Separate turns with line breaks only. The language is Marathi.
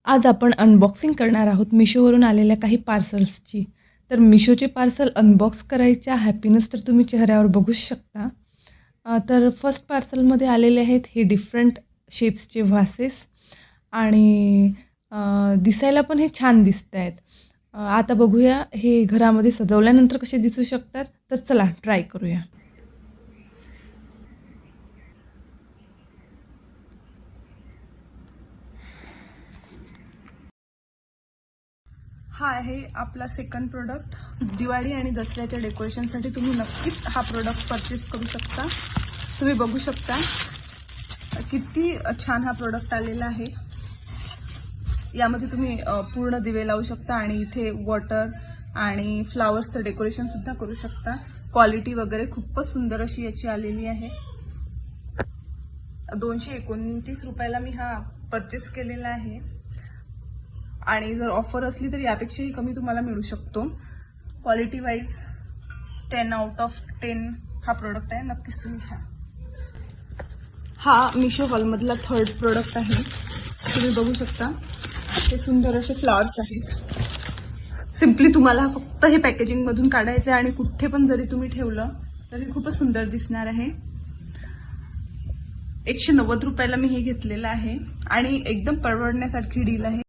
आज आपण अनबॉक्सिंग करणार आहोत मिशोवरून आलेल्या काही पार्सल्सची. तर मिशोचे पार्सल अनबॉक्स करायच्या हॅपीनेस तर तुम्ही चेहऱ्यावर बघूच शकता. तर फर्स्ट पार्सलमध्ये आलेले आहेत हे डिफरंट शेप्सचे व्हासेस आणि दिसायला पण हे छान दिसत आहेत. आता बघूया हे घरामध्ये सजवल्यानंतर कसे दिसू शकतात. तर चला ट्राय करूया. हा आहे आपला सेकंड प्रोडक्ट. दिवाळी आणि दसऱ्याच्या डेकोरेशनसाठी तुम्ही नक्कीच हा प्रोडक्ट परचेस करू शकता. तुम्ही बघू शकता किती छान हा प्रोडक्ट आलेला आहे. यामध्ये तुम्ही पूर्ण दिवे लावू शकता आणि इथे वॉटर आणि फ्लावर्सचं डेकोरेशन सुद्धा करू शकता. क्वालिटी वगैरे खूपच सुंदर अशी याची आलेली आहे. 229 रुपयाला मी हा परचेस केलेला आहे आणि जर ऑफर असली तर यापेक्षाही कमी तुम्हाला मिळू शकतो. क्वालिटी वाईज 10 आउट ऑफ 10 हा प्रोडक्ट आहे. नक्कीच तुम्ही हा मिशो हॉलमधला थर्ड प्रोडक्ट आहे. तुम्ही बघू शकता हे सुंदर असे फ्लावर्स आहेत. सिम्पली तुम्हाला फक्त हे पॅकेजिंग मधून काढायचं आहे आणि कुठे पण जरी तुम्ही ठेवलं तरी खूपच सुंदर दिसणार आहे. 190 रुपयाला मी हे घेतलेलं आहे आणि एकदम परवडण्यासारखी डील आहे.